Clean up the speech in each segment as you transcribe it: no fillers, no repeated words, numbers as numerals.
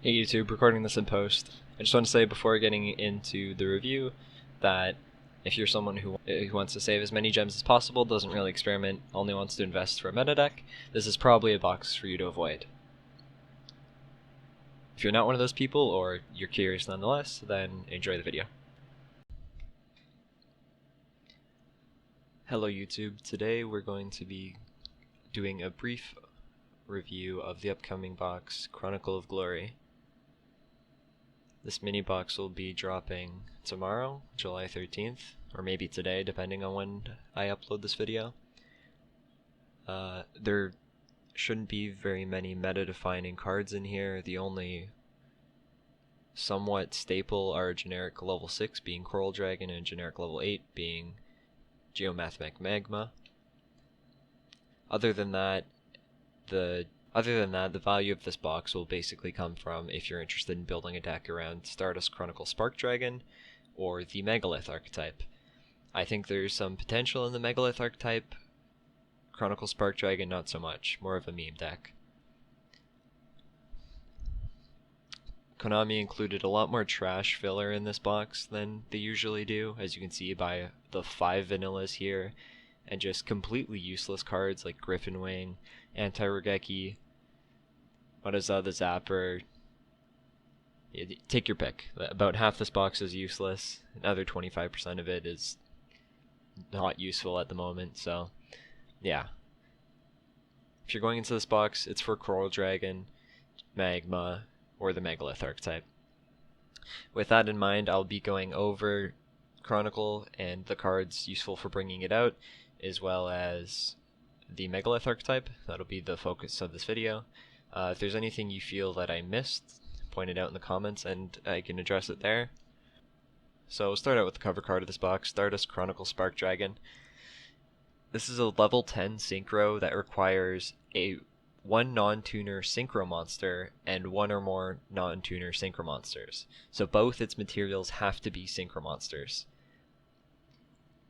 Hey YouTube, recording this in post. I just want to say before getting into the review that if you're someone who wants to save as many gems as possible, doesn't really experiment, only wants to invest for a meta deck, this is probably a box for you to avoid. If you're not one of those people, or you're curious nonetheless, then enjoy the video. Hello YouTube, today we're going to be doing a brief review of the upcoming box, Chronicle of Glory. This mini box will be dropping tomorrow, July 13th, or maybe today, depending on when I upload this video. There shouldn't be very many meta-defining cards in here. The only somewhat staple are generic level 6 being Coral Dragon and generic level 8 being Geomathmech Magma. Other than that, the value of this box will basically come from if you're interested in building a deck around Stardust Chronicle Spark Dragon or the Megalith archetype. I think there's some potential in the Megalith archetype. Chronicle Spark Dragon, not so much. More of a meme deck. Konami included a lot more trash filler in this box than they usually do, as you can see by the 5 vanillas here, and just completely useless cards like Griffin Wing, Anti-Regeki, what is the Zapper. Take your pick. About half this box is useless. Another 25% of it is not useful at the moment, so yeah. If you're going into this box, it's for Coral Dragon, Magma, or the Megalith archetype. With that in mind, I'll be going over Chronicle and the cards useful for bringing it out, as well as the Megalith archetype. That'll be the focus of this video. If there's anything you feel that I missed, point it out in the comments and I can address it there. So we'll start out with the cover card of this box, Stardust Chronicle Spark Dragon. This is a level 10 Synchro that requires one non-tuner Synchro monster and one or more non-tuner Synchro monsters. So both its materials have to be Synchro monsters.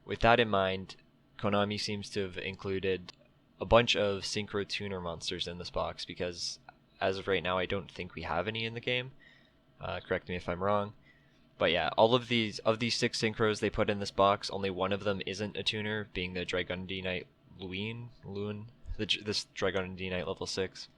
With that in mind, Konami seems to have included a bunch of Synchro tuner monsters in this box because as of right now I don't think we have any in the game. Correct me if I'm wrong. But yeah, all of these 6 Synchros they put in this box, only one of them isn't a tuner, being the Dragunity Knight Luin, this Dragunity Knight level 6.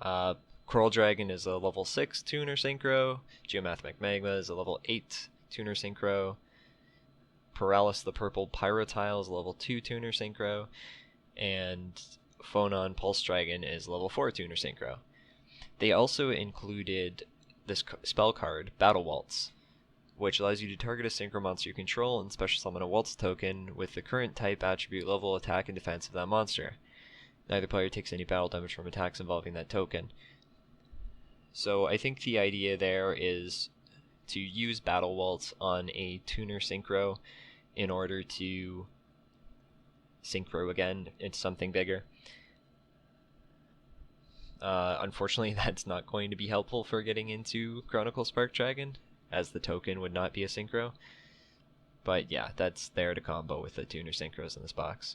Coral Dragon is a level 6 tuner Synchro, Geomathmech Magma is a level 8 tuner Synchro, Paralysis the Purple Pyrotile is a level 2 tuner Synchro, and PHONON Pulse Dragon is level 4 tuner Synchro. They also included this spell card, Battle Waltz, which allows you to target a Synchro monster you control and special summon a Waltz token with the current type, attribute, level, attack, and defense of that monster. Neither player takes any battle damage from attacks involving that token. So I think the idea there is to use Battle Waltz on a tuner Synchro in order to Synchro again into something bigger. Unfortunately, that's not going to be helpful for getting into Chronicle Spark Dragon, as the token would not be a Synchro. But yeah, that's there to combo with the tuner Synchros in this box.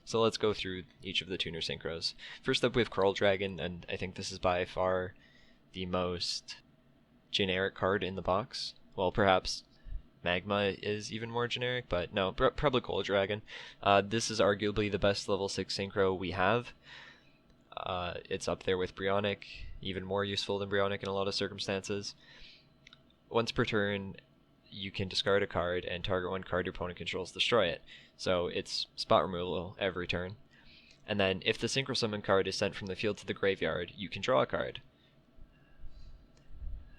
So let's go through each of the tuner Synchros. First up we have Coral Dragon, and I think this is by far the most generic card in the box. Well, perhaps Magma is even more generic, but no, probably Coral Dragon. This is arguably the best level 6 Synchro we have. It's up there with Brionac, even more useful than Brionac in a lot of circumstances. Once per turn, you can discard a card and target one card your opponent controls, destroy it. So it's spot removal every turn. And then if the Synchro Summon card is sent from the field to the graveyard, you can draw a card.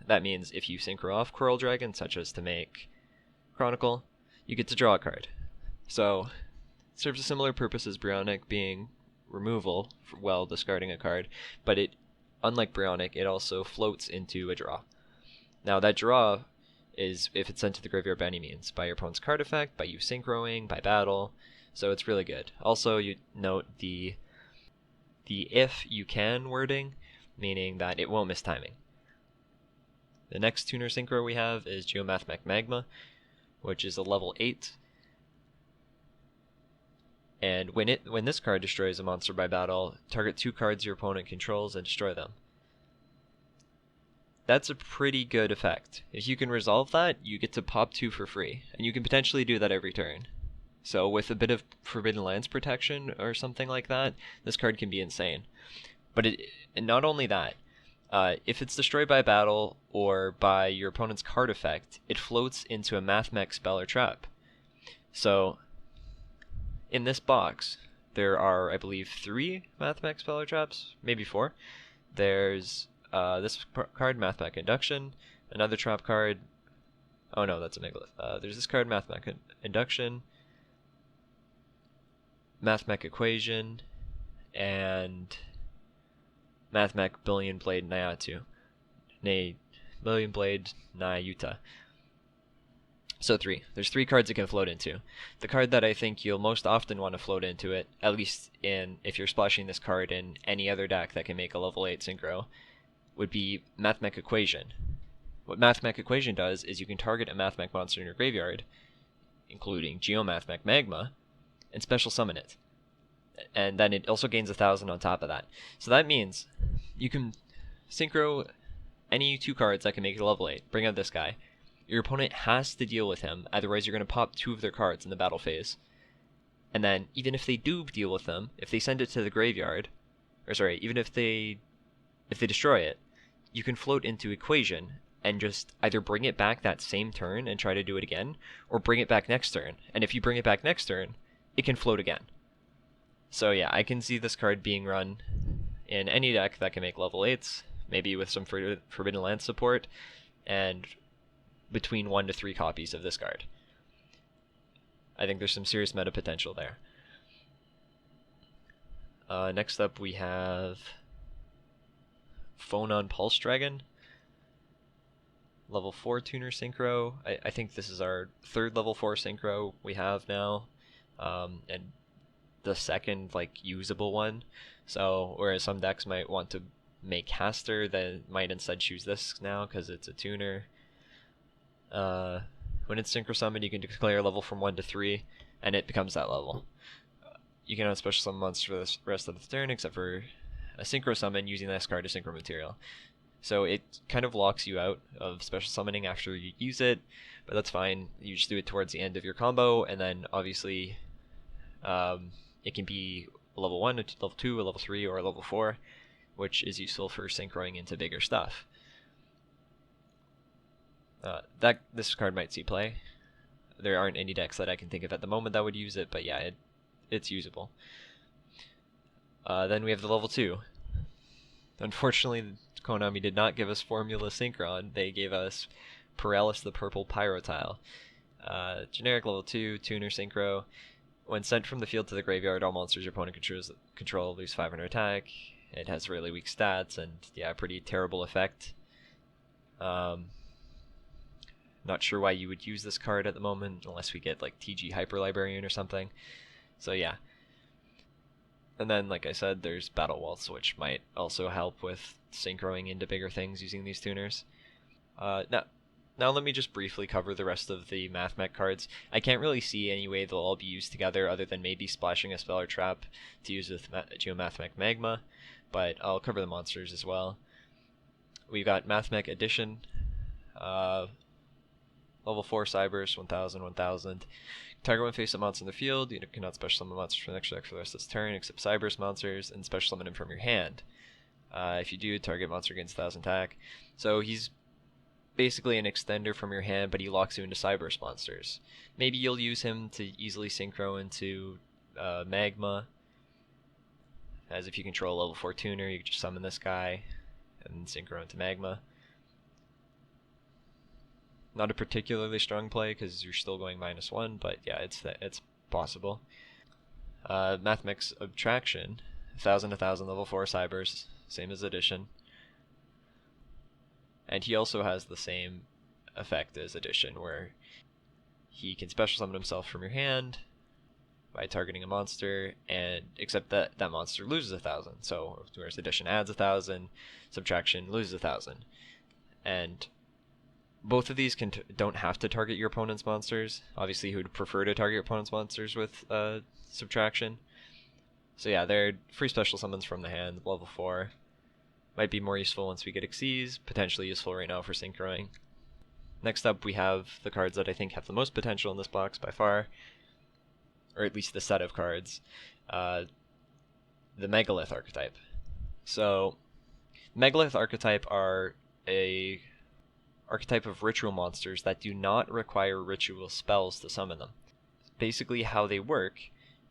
That means if you Synchro off Coral Dragon, such as to make Chronicle, you get to draw a card. So it serves a similar purpose as Brionac being removal while discarding a card, but it, unlike Brionac, it also floats into a draw. Now that draw is if it's sent to the graveyard by any means, by your opponent's card effect, by you synchroing, by battle, so it's really good. Also, you note the if you can wording, meaning that it won't miss timing. The next tuner synchro we have is Geomathmech Magma, which is a level 8 And when this card destroys a monster by battle, target 2 cards your opponent controls and destroy them. That's a pretty good effect. If you can resolve that, you get to pop 2 for free, and you can potentially do that every turn. So with a bit of Forbidden Lands protection or something like that, this card can be insane. But and not only that, if it's destroyed by battle or by your opponent's card effect, it floats into a Mathmech spell or trap. So in this box, there are, I believe, 3 Mathmech spell or traps, maybe 4. There's this card, Mathmech Induction, another trap card. Oh no, that's a Megalith. There's this card, Mathmech Induction, Mathmech Equation, and Mathmech Billion Blade Nayatu. Billion Blade Nayuta. So 3. There's 3 cards it can float into. The card that I think you'll most often want to float into it, at least if you're splashing this card in any other deck that can make a level 8 Synchro, would be Mathmech Equation. What Mathmech Equation does is you can target a Mathmech monster in your graveyard, including Geomathmech Magma, and special summon it. And then it also gains 1,000 on top of that. So that means you can Synchro any 2 cards that can make it a level 8. Bring out this guy. Your opponent has to deal with him, otherwise you're going to pop 2 of their cards in the battle phase. And then, even if they do deal with them, if they send it to the graveyard, or sorry, even if they destroy it, you can float into Equation and just either bring it back that same turn and try to do it again, or bring it back next turn. And if you bring it back next turn, it can float again. So yeah, I can see this card being run in any deck that can make level 8s, maybe with some Forbidden Lands support, and between 1 to 3 copies of this card. I think there's some serious meta potential there. Next up we have PHONON Pulse Dragon. Level 4 tuner Synchro. I think this is our 3rd level 4 Synchro we have now. And the 2nd usable one. So whereas some decks might want to make caster, they might instead choose this now because it's a tuner. When it's Synchro Summoned, you can declare a level from 1 to 3, and it becomes that level. You can have special summon monsters for the rest of the turn, except for a Synchro Summon using this card as Synchro material. So it kind of locks you out of special summoning after you use it, but that's fine. You just do it towards the end of your combo, and then obviously it can be a level 1, a level 2, a level 3, or a level 4, which is useful for synchroing into bigger stuff. This card might see play. There aren't any decks that I can think of at the moment that would use it, but yeah, it's usable. Then we have the level 2. Unfortunately, Konami did not give us Formula Synchron. They gave us Paralysis the Purple Pyrotile. Generic level 2, tuner Synchro. When sent from the field to the graveyard, all monsters your opponent control lose 500 attack. It has really weak stats, and yeah, pretty terrible effect. Not sure why you would use this card at the moment, unless we get TG Hyper Librarian or something. So yeah. And then, like I said, there's Battle WALTZ, which might also help with synchroing into bigger things using these tuners. Now let me just briefly cover the rest of the Mathmech cards. I can't really see any way they'll all be used together other than maybe splashing a spell or trap to use with Geomathmech Magma, but I'll cover the monsters as well. We've got Mathmech Edition, level 4 Cybers, 1000, 1000. Target one face-up monster in the field. You cannot special summon monsters from the extra deck for the rest of this turn, except Cybers monsters, and special summon them from your hand. If you do, target monster gains 1000 attack. So he's basically an extender from your hand, but he locks you into Cybers monsters. Maybe you'll use him to easily synchro into Magma, as if you control a level 4 tuner, you can just summon this guy and synchro into Magma. Not a particularly strong play because you're still going -1, but yeah, it's possible. Mathmech's Abstraction, 1000, 1000, level 4 Cybers, same as Edition. And he also has the same effect as Edition, where he can special summon himself from your hand by targeting a monster, and except that that monster loses 1000. So whereas Edition adds 1000, Subtraction loses 1000. And both of these don't have to target your opponent's monsters. Obviously, you would prefer to target your opponent's monsters with subtraction. So yeah, they're free special summons from the hand, level 4. Might be more useful once we get Xyz, potentially useful right now for synchroing. Next up we have the cards that I think have the most potential in this box by far, or at least the set of cards, the Megalith archetype. So, Megalith archetype are a archetype of ritual monsters that do not require ritual spells to summon them. Basically how they work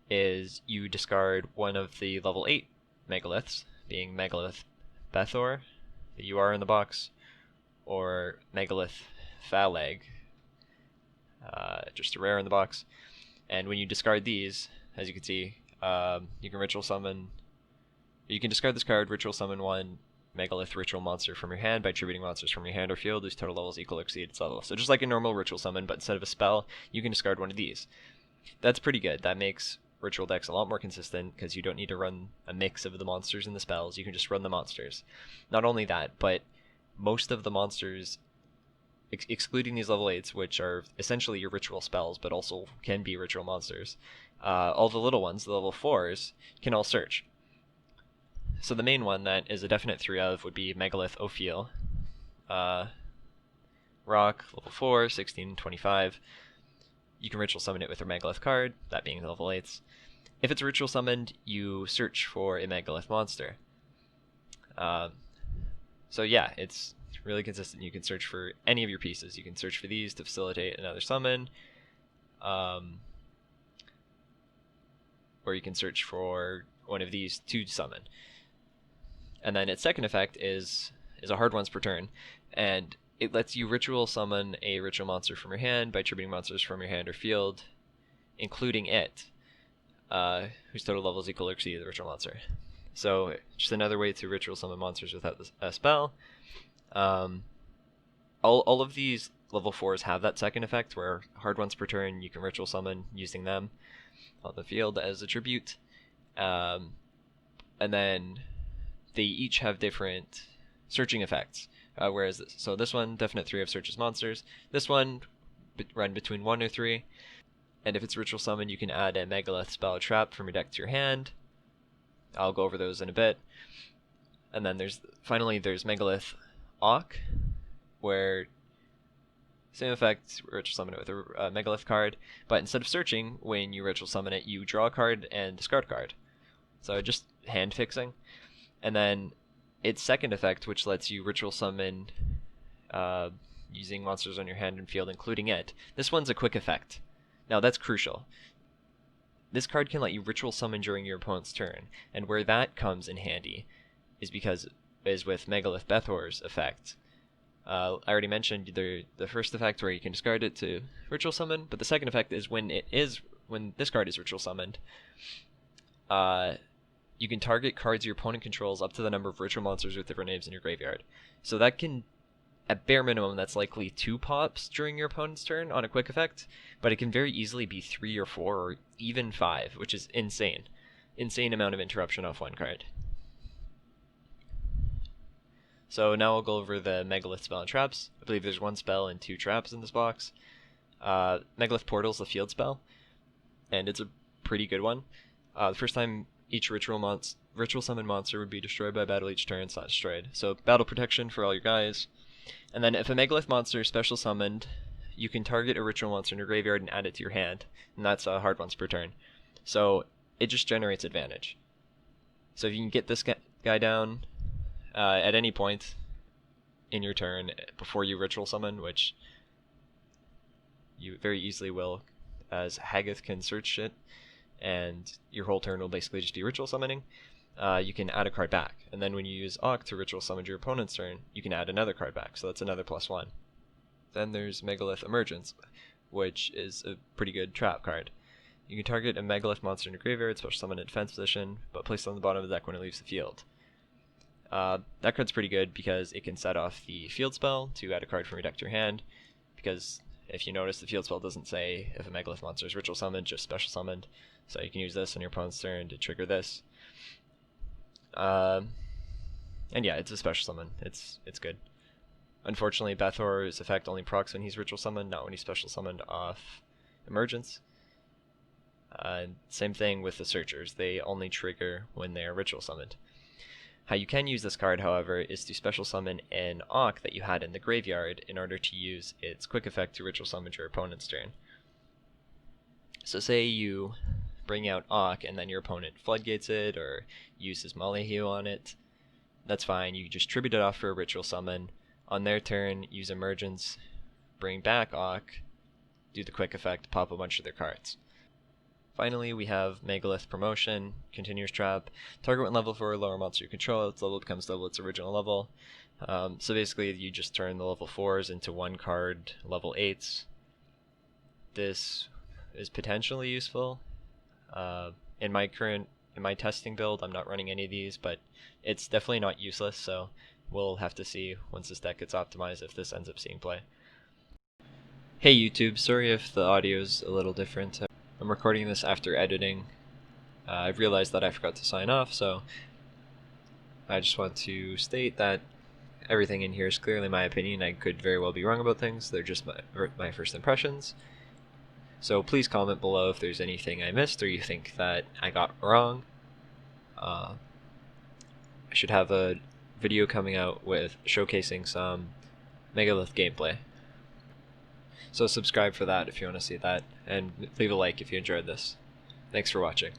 is you discard one of the level 8 Megaliths, being Megalith BETHOR, the UR in the box, or Megalith PHALEG, just a rare in the box. And when you discard these, as you can see, you can ritual summon. You can discard this card, ritual summon one Megalith ritual monster from your hand by attributing monsters from your hand or field whose total levels equal or exceed its level. So just like a normal ritual summon, but instead of a spell, you can discard one of these. That's pretty good. That makes ritual decks a lot more consistent because you don't need to run a mix of the monsters and the spells. You can just run the monsters. Not only that, but most of the monsters, excluding these level 8s, which are essentially your ritual spells, but also can be ritual monsters, all the little ones, the level 4s, can all search. So the main one that is a definite 3 of would be Megalith OPHIEL. Rock, level 4, 16, 25. You can ritual summon it with a Megalith card, that being the level 8s. If it's ritual summoned, you search for a Megalith monster. So yeah, it's really consistent. You can search for any of your pieces. You can search for these to facilitate another summon. Or you can search for one of these to summon. And then its second effect is a hard once per turn, and it lets you ritual summon a ritual monster from your hand by attributing monsters from your hand or field, including it, whose total levels equal or exceed the ritual monster. So just another way to ritual summon monsters without a spell. All of these level 4s have that second effect, where hard once per turn you can ritual summon using them on the field as a tribute. And then they each have different searching effects. So this one, definite 3 of searches monsters. This one, run between 1 or 3. And if it's ritual summon, you can add a Megalith spell trap from your deck to your hand. I'll go over those in a bit. And then finally there's Megalith Auk, where same effect, ritual summon it with a Megalith card, but instead of searching, when you ritual summon it, you draw a card and discard a card. So just hand fixing. And then its second effect, which lets you ritual summon using monsters on your hand and field, including it. This one's a quick effect. Now that's crucial. This card can let you ritual summon during your opponent's turn, and where that comes in handy is with Megalith BETHOR's effect. I already mentioned the first effect where you can discard it to ritual summon, but the second effect is when this card is ritual summoned. You can target cards your opponent controls up to the number of ritual monsters with different names in your graveyard. So that can, at bare minimum, that's likely 2 pops during your opponent's turn on a quick effect, but it can very easily be 3 or 4 or even 5, which is insane. Insane amount of interruption off one card. So now I'll go over the Megalith spell and traps. I believe there's 1 spell and 2 traps in this box. Megalith Portal's the field spell, and it's a pretty good one. The first time each ritual summon monster would be destroyed by battle each turn, it's not destroyed. So battle protection for all your guys. And then if a Megalith monster is special summoned, you can target a ritual monster in your graveyard and add it to your hand. And that's a hard once per turn. So it just generates advantage. So if you can get this guy down at any point in your turn before you ritual summon, which you very easily will, as HAGITH can search it, and your whole turn will basically just be ritual summoning, you can add a card back. And then when you use Auk to ritual summon your opponent's turn, you can add another card back, so that's another +1. Then there's Megalith Emergence, which is a pretty good trap card. You can target a Megalith monster in your graveyard, special summon in defense position, but place it on the bottom of the deck when it leaves the field. That card's pretty good because it can set off the field spell to add a card from your deck to your hand, because if you notice, the field spell doesn't say if a Megalith monster is ritual summoned, just special summoned. So you can use this on your opponent's turn to trigger this. And yeah, it's a special summon. It's good. Unfortunately, BETHOR's effect only procs when he's ritual summoned, not when he's special summoned off Emergence. Same thing with the Searchers, they only trigger when they are ritual summoned. How you can use this card, however, is to special summon an Auk that you had in the graveyard in order to use its quick effect to ritual summon your opponent's turn. So say you bring out Auk and then your opponent floodgates it or uses Malayhu on it. That's fine, you just tribute it off for a ritual summon. On their turn, use Emergence, bring back Auk, do the quick effect, pop a bunch of their cards. Finally, we have Megalith Promotion, Continuous Trap. Target went level 4 lower monster you control, its level becomes double its original level. So basically, you just turn the level 4s into one card level 8s. This is potentially useful. In my testing build, I'm not running any of these, but it's definitely not useless, so we'll have to see once this deck gets optimized if this ends up seeing play. Hey YouTube, sorry if the audio's a little different. I'm recording this after editing. I've realized that I forgot to sign off, so I just want to state that everything in here is clearly my opinion. I could very well be wrong about things. They're just my first impressions. So please comment below if there's anything I missed or you think that I got wrong. I should have a video coming out with showcasing some Megalith gameplay. So subscribe for that if you want to see that, and leave a like if you enjoyed this. Thanks for watching.